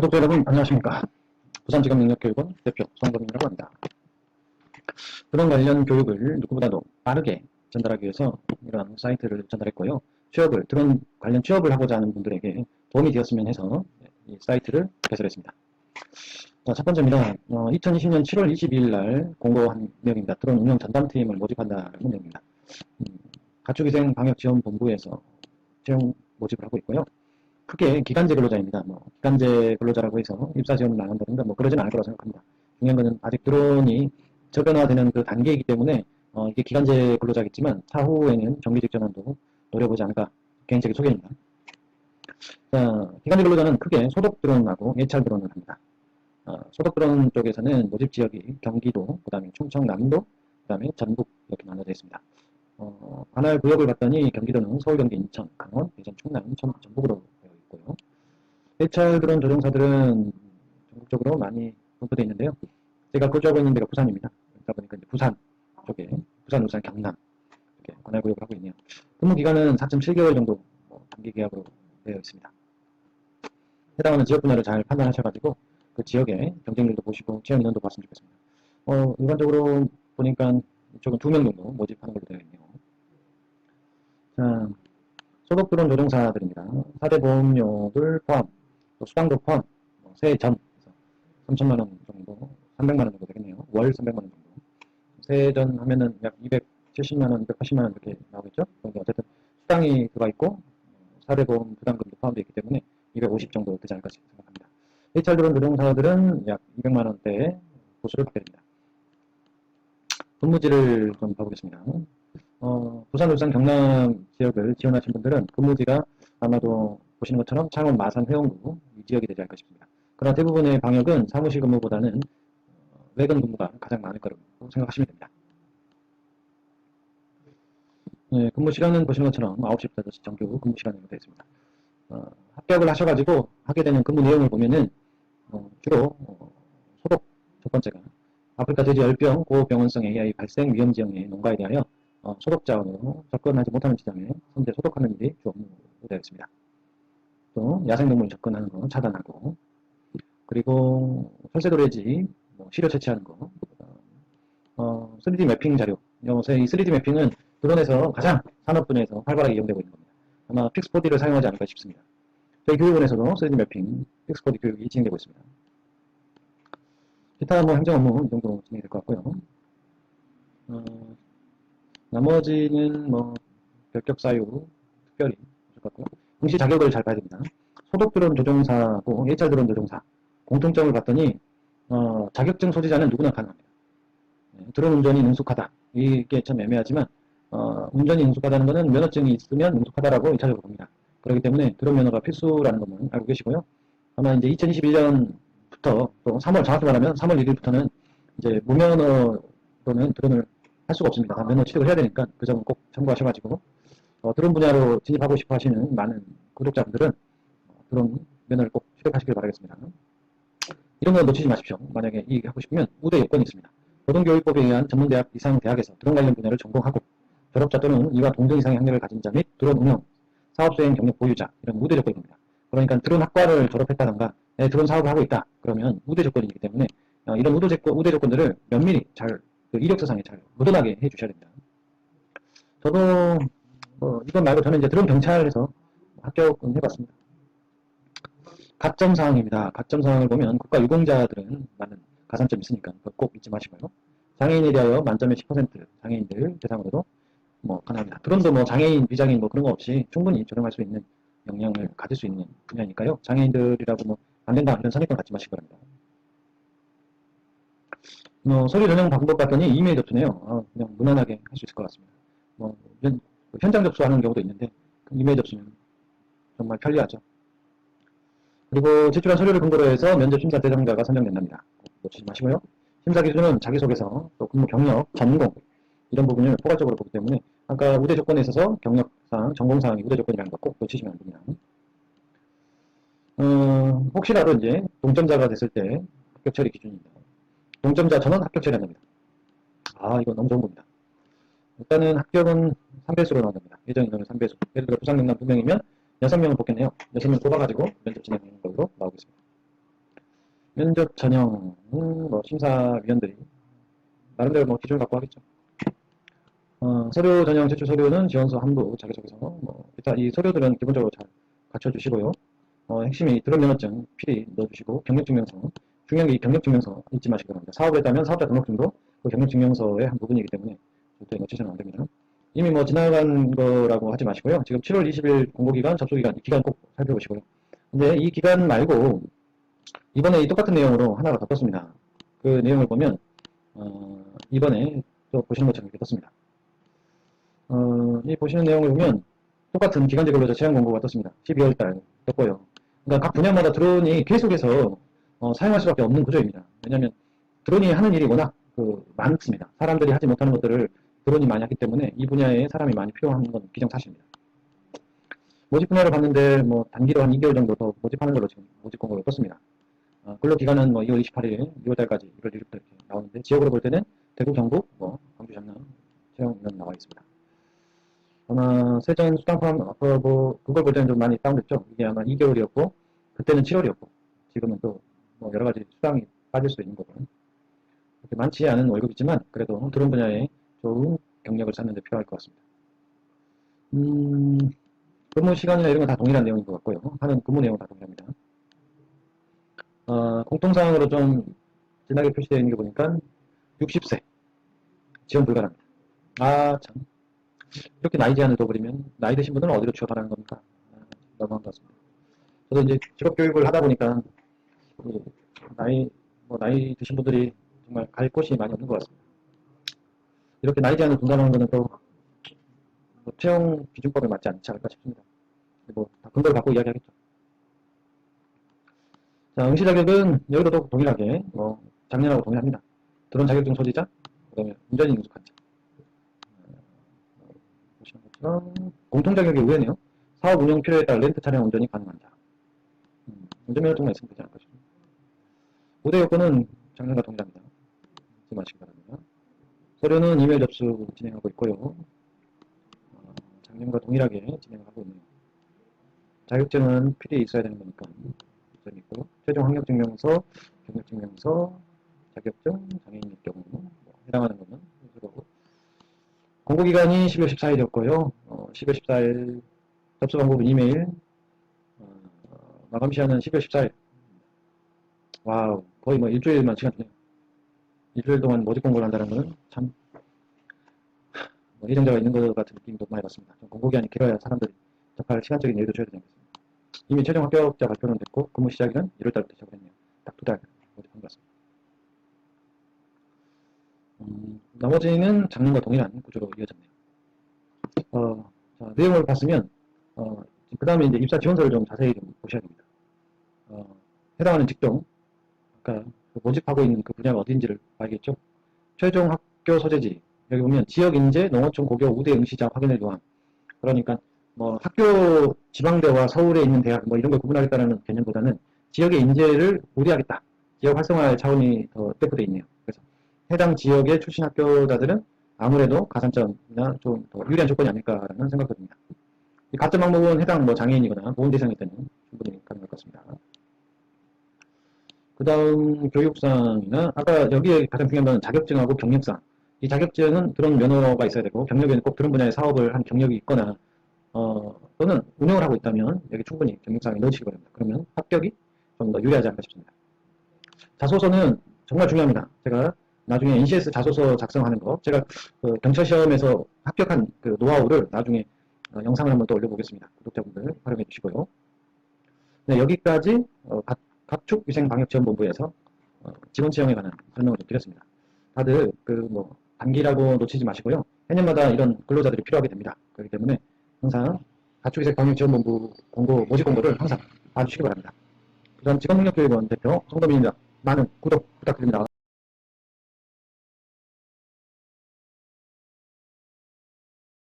구독자 여러분 안녕하십니까. 부산지검능력교육원 대표 송범민이라고 합니다. 그런 관련 교육을 누구보다도 빠르게 전달하기 위해서 이러한 사이트를 전달했고요. 드론 관련 취업을 하고자 하는 분들에게 도움이 되었으면 해서 이 사이트를 개설했습니다. 자, 첫 번째입니다. 2020년 7월 22일 날 공고한 내용입니다. 드론 운영 전담팀을 모집한다는 내용입니다. 가축위생 방역지원본부에서 채용 모집을 하고 있고요. 크게 기간제 근로자입니다. 기간제 근로자라고 해서 입사 지원을 안 한다든가 그러지는 않을 거라고 생각합니다. 중요한 것은 아직 드론이 저변화되는 그 단계이기 때문에 이게 기간제 근로자겠지만 차후에는 정규직 전환도 노려보지 않을까 개인적인 소견입니다. 자, 기간제 근로자는 크게 소독 드론하고 예찰 드론을 합니다. 소독 드론 쪽에서는 모집 지역이 경기도, 그 다음에 충청남도, 그 다음에 전북 이렇게 나눠져 있습니다. 관할 구역을 봤더니 경기도는 서울, 경기, 인천, 강원, 대전, 충남, 전북으로 되어 있고요. 예찰 드론 조종사들은 전국적으로 많이 분포되어 있는데요. 제가 거주하고 있는 데가 부산입니다. 그러다 보니까 이제 부산 쪽에, 부산, 울산, 경남 이렇게 관할 구역을 하고 있네요. 근무 기간은 4.7개월 정도 단기 계약으로 되어 있습니다. 해당하는 지역 분야를 잘 판단하셔가지고 그 지역의 경쟁률도 보시고 채용 인원도 봤으면 좋겠습니다. 일반적으로 보니까 이쪽은 2명 정도 모집하는 걸로 되어 있네요. 자, 소독 드론 조종사들입니다. 4대 보험료를 포함, 또 수당도 포함, 세전 3천만원 정도, 300만원 정도 되겠네요. 월 300만원 정도. 세전 하면은 약 270만원, 280만원 이렇게 나오겠죠? 그런데 어쨌든 수당이 들어가 있고 4대 보험 부담금도 포함되어 있기 때문에 250 정도 되지 않을까 생각합니다. 예찰 드론 조종사들은 약 200만원대의 보수를 받게 됩니다. 근무지를 좀 봐보겠습니다. 부산, 울산, 경남 지역을 지원하신 분들은 근무지가 아마도 보시는 것처럼 창원, 마산, 회원구 이 지역이 되지 않을까 싶습니다. 그러나 대부분의 방역은 사무실 근무보다는 외근 근무가 가장 많을 거라고 생각하시면 됩니다. 네, 근무 시간은 보시는 것처럼 9시부터 5시 정규 근무 시간으로 되어 있습니다. 합격을 하셔가지고 하게 되는 근무 내용을 보면은 주로 소독 첫 번째가 아프리카 돼지 열병 고병원성 AI 발생 위험 지역의 농가에 대하여 소독 자원으로 접근하지 못하는 지점에 현재 소독하는 일이 주 업무로 되어 있습니다. 또 야생동물 접근하는 거 차단하고, 그리고 설세도래지 시료 채취하는 거, 3D 매핑 자료. 요새 이 3D 매핑은 드론에서 가장 산업 분야에서 활발하게 이용되고 있는 겁니다. 아마 픽스4D를 사용하지 않을까 싶습니다. 저희 교육원에서도 3D 매핑, 픽스4D 교육이 진행되고 있습니다. 기타 행정 업무 이 정도 진행이 될 것 같고요. 나머지는 별격 사유 특별히 없을 것 같고요. 응시 자격을 잘 봐야 됩니다. 소독 드론 조종사하고 예찰 드론 조종사 공통점을 봤더니 자격증 소지자는 누구나 가능합니다. 드론 운전이 능숙하다. 이게 참 애매하지만 운전이 능숙하다는 것은 면허증이 있으면 능숙하다라고 1차적으로 봅니다. 그렇기 때문에 드론 면허가 필수라는 것만 알고 계시고요. 아마 이제 2021년부터 또 3월, 정확히 말하면 3월 1일부터는 이제 무면허로는 드론을 할 수가 없습니다. 면허 취득을 해야 되니까 그 점은 꼭 참고하셔가지고 드론 분야로 진입하고 싶어 하시는 많은 구독자분들은 드론 면허를 꼭 취득하시길 바라겠습니다. 이런 거 놓치지 마십시오. 만약에 이 하고 싶으면 우대 요건이 있습니다. 고등교육법에 의한 전문대학 이상 대학에서 드론 관련 분야를 전공하고 졸업자 또는 이와 동등 이상의 학력을 가진 자 및 드론 운영, 사업수행 경력 보유자 이런 우대 조건입니다. 그러니까 드론 학과를 졸업했다던가 드론 사업을 하고 있다 그러면 우대 조건이기 때문에 이런 우대 조건들을 면밀히 잘 이력서상에 잘 묻어나게 해주셔야 됩니다. 저도 이건 말고 저는 이제 드론 경찰에서 합격은 해봤습니다. 가점 사항입니다. 가점 사항을 보면 국가 유공자들은 많은 가산점이 있으니까 꼭 잊지 마시고요. 장애인에 대하여 만점의 10% 장애인들 대상으로도 가능합니다. 드론도 장애인, 비장애인 그런 거 없이 충분히 조정할 수 있는 역량을 가질 수 있는 분야니까요. 장애인들이라고 안 된다 이런 선입견 갖지 마시기 바랍니다. 서류 전형 방법 봤더니 이메일 접수네요. 그냥 무난하게 할 수 있을 것 같습니다. 현장 접수하는 경우도 있는데 이메일 접수는 정말 편리하죠. 그리고 제출한 서류를 근거로 해서 면접 심사 대상자가 선정된답니다. 놓치지 마시고요. 심사 기준은 자기소개서, 또 근무 경력, 전공 이런 부분을 포괄적으로 보기 때문에 아까 우대 조건에 있어서 경력사항, 전공사항이 우대 조건이라는 거 꼭 놓치시면 안 됩니다. 혹시라도 이제 동점자가 됐을 때 합격 처리 기준입니다. 동점자 전원 합격 처리한답니다. 이거 너무 좋은 겁니다. 일단은 합격은 3배수로 나온답니다. 예정 인원은 3배수. 예를 들어 부산 경남 2명이면 6명을 뽑겠네요. 6명 뽑아가지고 면접 진행하는 걸로 나오겠습니다. 면접 전형, 뭐 심사위원들이 나름대로 뭐 기준을 갖고 하겠죠. 서류 전형 제출 서류는 지원서 한부, 자기소개서, 뭐 일단 이 서류들은 기본적으로 잘 갖춰주시고요. 핵심이 드럼 면허증 필히 넣어주시고 경력증명서, 중요한 게 이 경력증명서 잊지 마시기 바랍니다. 사업을 했다면 사업자 등록증도 그 경력증명서의 한 부분이기 때문에 절대 놓치시면 안 됩니다. 이미 뭐 지나간 거라고 하지 마시고요. 지금 7월 20일 공고기간, 접수기간, 이 기간 꼭 살펴보시고요. 근데 이 기간 말고 이번에 이 똑같은 내용으로 하나가 더 떴습니다. 그 내용을 보면 이번에 또 보시는 것처럼 이렇게 떴습니다. 이 보시는 내용을 보면 똑같은 기간제 근로자 채용 공고가 떴습니다. 12월달 떴고요. 그러니까 각 분야마다 드론이 계속해서 사용할 수밖에 없는 구조입니다. 왜냐하면 드론이 하는 일이 워낙 많습니다. 사람들이 하지 못하는 것들을 드론이 많이 하기 때문에 이 분야에 사람이 많이 필요한 건 기정사실입니다. 모집 분야를 봤는데 뭐 단기로 한 2개월 정도 더 모집하는 걸로 지금 모집 공고가 떴습니다. 근로기간은 뭐 2월 28일, 2월달까지 1월 1일부터 이렇게 나오는데 지역으로 볼 때는 대구, 경북, 뭐 광주, 전남 채용 인원 나와 있습니다. 아마 세전 수당 포함 뭐 그걸 볼 때는 좀 많이 다운됐죠. 이게 아마 2개월이었고 그때는 7월이었고 지금은 또 뭐 여러 가지 수당이 빠질 수도 있는 거고요. 그렇게 많지 않은 월급이지만 그래도 드론 분야에 좋은 경력을 찾는 데 필요할 것 같습니다. 근무 시간이나 이런 건 다 동일한 내용인 것 같고요. 하는 근무 내용은 다 동일합니다. 공통사항으로 좀 진하게 표시되어 있는 게 보니까 60세 지원 불가합니다. 참. 이렇게 나이 제한을 둬버리면 나이 드신 분들은 어디로 취업하라는 겁니까? 너무한 것 같습니다. 저도 이제 직업교육을 하다 보니까 나이 드신 분들이 정말 갈 곳이 많이 없는 것 같습니다. 이렇게 나이 제한을 둔다는 것은 또 채용 기준법에 맞지 않지 않을까 싶습니다. 다 근거를 갖고 이야기하겠죠. 자, 응시 자격은 여기도 동일하게 작년하고 동일합니다. 드론 자격증 소지자, 그 다음에 운전이 능숙한 자. 보시는 것처럼 공통 자격이 의외네요. 사업 운영 필요에 따라 렌트 차량 운전이 가능한 자. 운전면허증만 있으면 되지 않을까 싶습니다. 우대 요건은 작년과 동일합니다. 잊지 마시기 바랍니다. 서류는 이메일 접수 진행하고 있고요. 작년과 동일하게 진행을 하고 있네요. 자격증은 필히 있어야 되는 거니까 점이 있고 최종 학력증명서, 경력증명서, 자격증, 장애인일 경우 해당하는 것은 스스로 공고기간이 10월 14일이었고요. 10월 14일 접수 방법은 이메일, 마감 시한은 10월 14일. 와우, 거의 뭐 일주일만 시간 주네요. 일주일 동안 모집 공고를 한다는 것은 참 예정자가 있는 것 같은 느낌도 많이 받습니다. 좀 공고기간이 길어야 사람들이 접할 시간적인 여유도 줘야 되지 않겠습니까? 이미 최종 합격자 발표는 됐고 근무 시작일은 1월달부터 시작을 했네요. 딱 2달 모집한 것 같습니다. 나머지는 작년과 동일한 구조로 이어졌네요. 자, 내용을 봤으면 그 다음에 이제 입사 지원서를 좀 자세히 좀 보셔야 됩니다. 해당하는 직종, 아까 모집하고 있는 그 분야가 어딘지를 봐야겠죠. 최종 학교 소재지, 여기 보면 지역 인재, 농어촌 고교 우대 응시자 확인을 요한. 그러니까 뭐 학교 지방대와 서울에 있는 대학 뭐 이런 걸 구분하겠다는 개념보다는 지역의 인재를 우대하겠다. 지역 활성화의 차원이 더 대표되어 있네요. 그래서 해당 지역의 출신 학교자들은 아무래도 가산점이나 좀 더 유리한 조건이 아닐까라는 생각도 듭니다. 이 가점 방법은 해당 뭐 장애인이거나 보험 대상일 때는 충분히 가능할 것 같습니다. 그 다음 교육상이나 아까 여기에 가장 중요한 건 자격증하고 경력상. 이 자격증은 드론 면허가 있어야 되고 경력에는 꼭 드론 분야의 사업을 한 경력이 있거나 또는 운영을 하고 있다면 여기 충분히 경력상에 넣으시기 바랍니다. 그러면 합격이 좀 더 유리하지 않을까 싶습니다. 자소서는 정말 중요합니다. 제가 나중에 NCS 자소서 작성하는 거 제가 그 경찰 시험에서 합격한 그 노하우를 나중에 영상을 한번 또 올려보겠습니다. 구독자분들 활용해 주시고요. 네, 여기까지 각축위생방역지원본부에서 직원 채용에 관한 설명을 좀 드렸습니다. 다들 단기라고 놓치지 마시고요. 해년마다 이런 근로자들이 필요하게 됩니다. 그렇기 때문에 항상 각축위생방역지원본부 모집 공고를 항상 봐주시기 바랍니다. 그 다음 직업능력교육원 대표 송도민입니다. 많은 구독 부탁드립니다.